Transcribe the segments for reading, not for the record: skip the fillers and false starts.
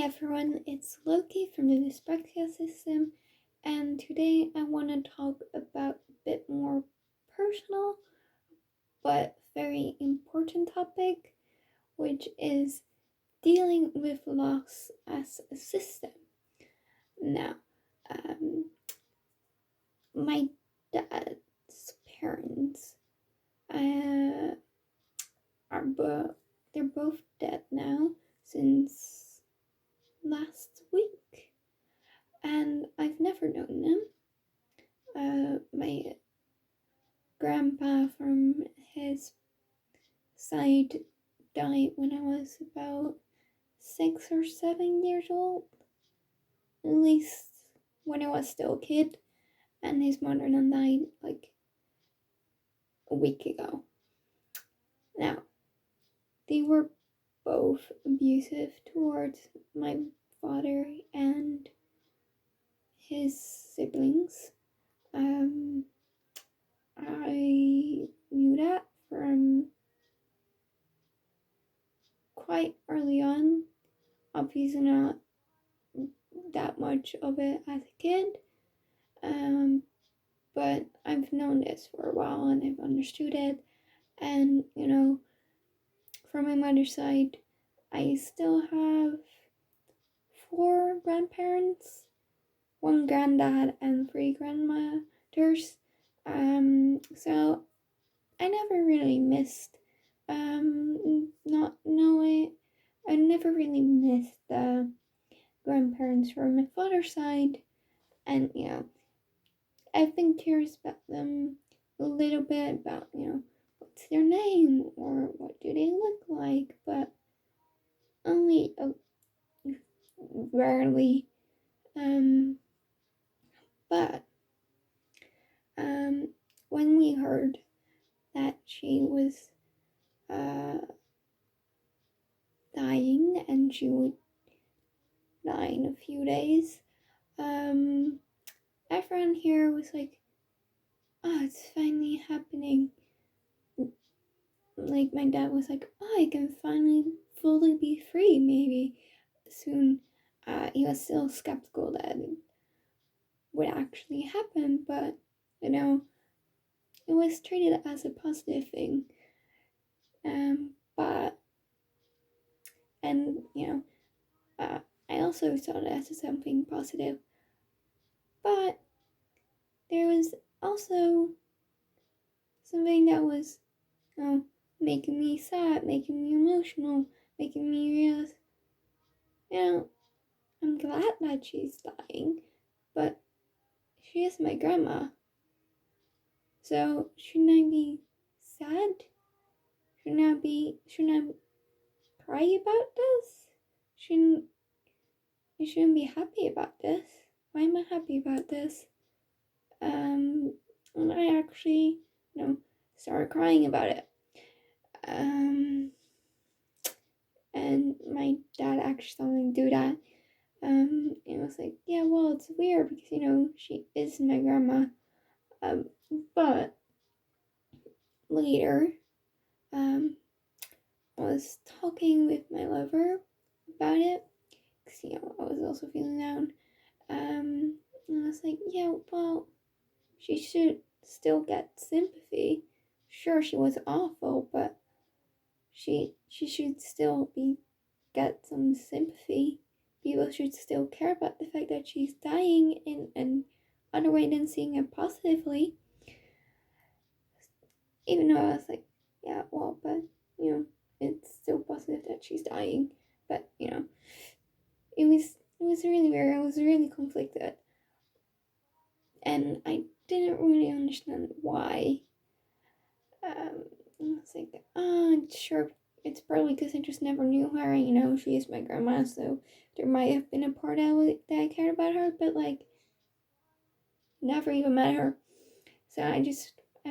Hey everyone, it's Loki from the Dyspepsia System, and today I want to talk about a bit more personal but very important topic, which is dealing with loss as a system. Now, um, my dad's parents uh, they're both dead now since last week, and I've never known them. My grandpa from his side died when I was about 6 or 7 years old, at least when I was still a kid, and his mother then died like a week ago. Now, they were both abusive towards my father and his siblings. I knew that from quite early on. Obviously, not that much of it as a kid, but I've known this for a while and I've understood it. And from my mother's side, I still have 4 grandparents, 1 granddad, and 3 grandmothers. So I never really missed not knowing. I never really missed the grandparents from my father's side, and I've been curious about them a little bit about what's their name or what do they look like, but only rarely. Um, but when we heard that she was dying and she would die in a few days, everyone here was like, "Oh, it's finally happening." Like my dad was like, "Oh, I can finally fully be free, maybe soon." He was still skeptical that it would actually happen, but it was treated as a positive thing. But and I also saw it as something positive, but there was also something that was making me sad, making me emotional, making me realize, I'm glad that she's dying, but she is my grandma. So shouldn't I be sad? Shouldn't I cry about this? I shouldn't be happy about this. Why am I happy about this? And I actually, started crying about it. And my dad actually saw me do that. And was like, yeah, well, it's weird because, she is my grandma. But later, I was talking with my lover about it because, I was also feeling down. And I was like, yeah, well, she should still get sympathy. Sure, she was awful, but she should still get some sympathy. People should still care about the fact that she's dying in other way than seeing it positively. Even though I was like, yeah, well, but it's still positive that she's dying. But it was really weird. I was really conflicted, and I didn't really understand why. I was like, sure, it's probably because I just never knew her. She is my grandma, so there might have been a part that I cared about her, but never even met her. So I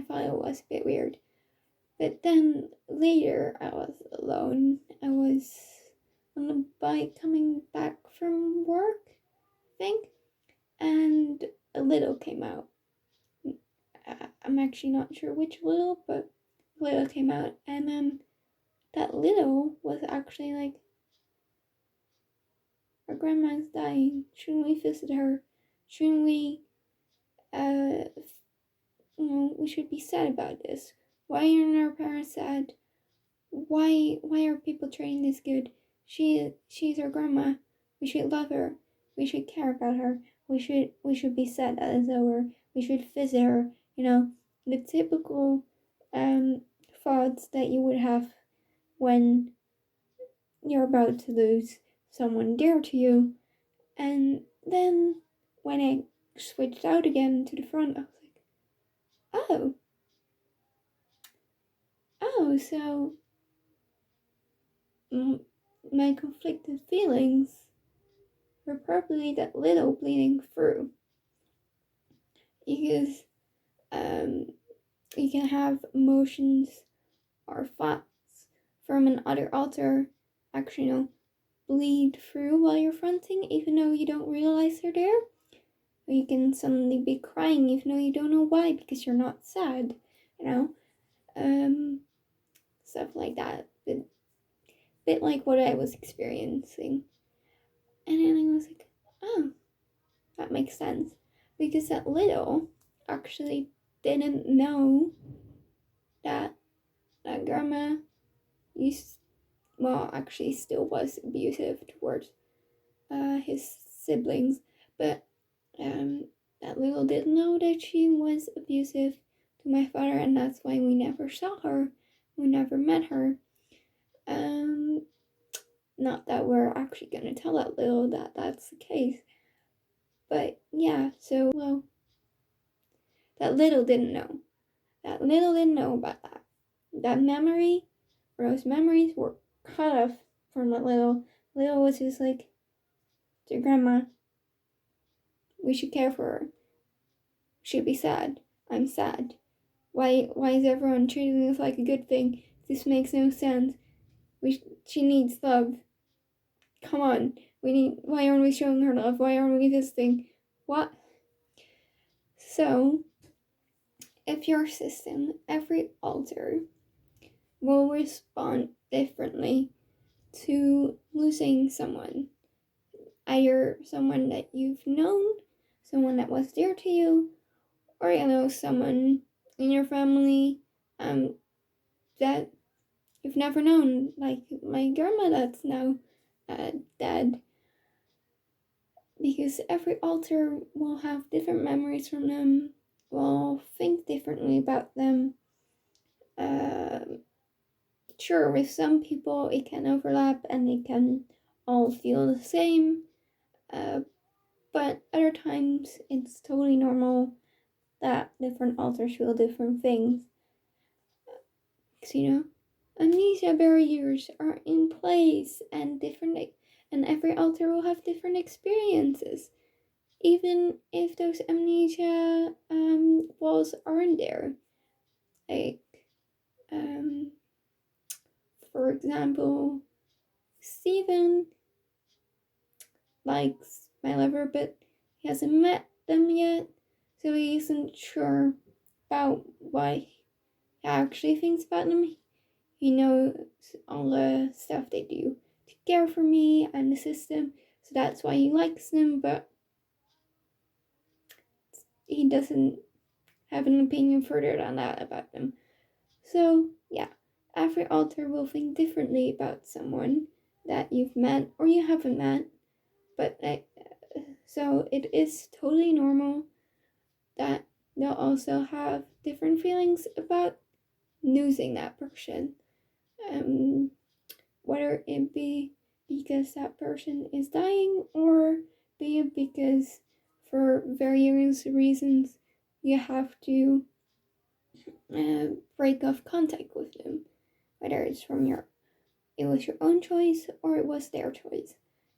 thought it was a bit weird. But then later, I was alone. I was on a bike coming back from work, I think, and a little came out. I'm actually not sure which little, but little came out, and that little was actually like our grandma's dying. Shouldn't we visit her? Shouldn't we, we should be sad about this. Why aren't our parents sad? Why are people treating this good? She's our grandma. We should love her. We should care about her. We should be sad that it's over. We should visit her. The typical thoughts that you would have when you're about to lose someone dear to you. And then when I switched out again to the front, I was like, so my conflicted feelings were probably that little bleeding through. Because you can have emotions or thoughts from another alter actually, bleed through while you're fronting, even though you don't realize they're there. Or you can suddenly be crying even though you don't know why, because you're not sad, stuff like that. Bit like what I was experiencing. And then I was like, oh, that makes sense. Because that little actually didn't know that grandma actually still was abusive towards his siblings, but that little didn't know that she was abusive to my father, and that's why we never saw her, we never met her. Not that we're actually gonna tell that little that that's the case, but yeah, so that little didn't know. That little didn't know about that. That memory, or those memories were cut off from that little. Little was just like, dear grandma, we should care for her. She'd be sad. I'm sad. Why is everyone treating this like a good thing? This makes no sense. She needs love. Come on. Why aren't we showing her love? Why aren't we visiting? What? So, if your system, every alter, will respond differently to losing someone. Either someone that you've known, someone that was dear to you, or someone in your family that you've never known, like my grandma that's now dead. Because every alter will have different memories from them, will think differently about them. Sure, with some people it can overlap and they can all feel the same, but other times it's totally normal that different alters feel different things. Because, amnesia barriers are in place, and every alter will have different experiences, even if those amnesia walls aren't there. Like, for example, Steven likes my lover, but he hasn't met them yet, so he isn't sure about what he actually thinks about them. He knows all the stuff they do to care for me and the system, so that's why he likes them, but he doesn't have an opinion further than that about them. So, yeah, every alter will think differently about someone that you've met or you haven't met, but so it is totally normal that they'll also have different feelings about losing that person. Whether it be because that person is dying, or be it because for various reasons you have to break off contact with them, whether it was your own choice or it was their choice.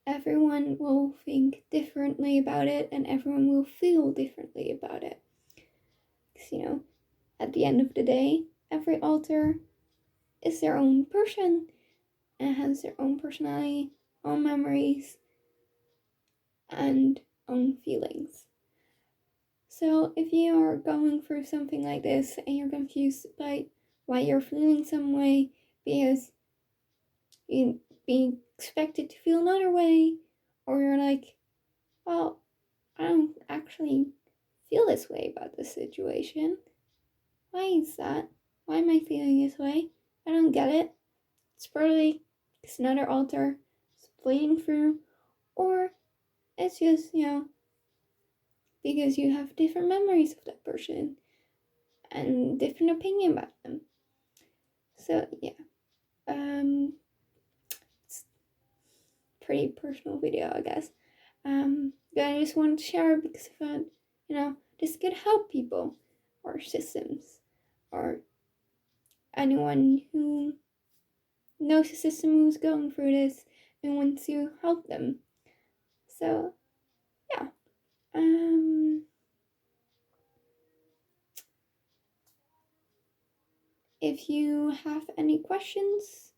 Everyone will think differently about it, and everyone will feel differently about it. Because, at the end of the day, every alter is their own person and has their own personality, own memories, and own feelings. So if you are going through something like this and you're confused by why you're feeling some way because you be expected to feel another way, or you're like, well, I don't actually feel this way about this situation. Why is that? Why am I feeling this way? I don't get it. It's probably it's another alter it's bleeding through, or it's just, because you have different memories of that person and different opinion about them. So yeah, it's pretty personal video, I guess. But I just wanted to share because I found, this could help people or systems or anyone who knows a system who's going through this and wants to help them. So yeah, if you have any questions,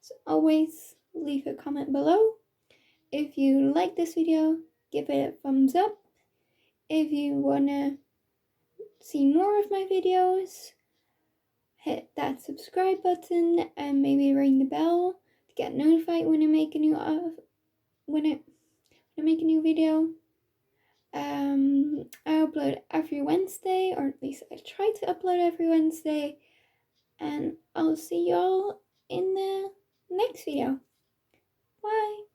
as always leave a comment below. If you like this video, give it a thumbs up. If you wanna see more of my videos, hit that subscribe button and maybe ring the bell to get notified when I make a new video. I upload every Wednesday, or at least I try to upload every Wednesday, and I'll see y'all in the next video. Bye!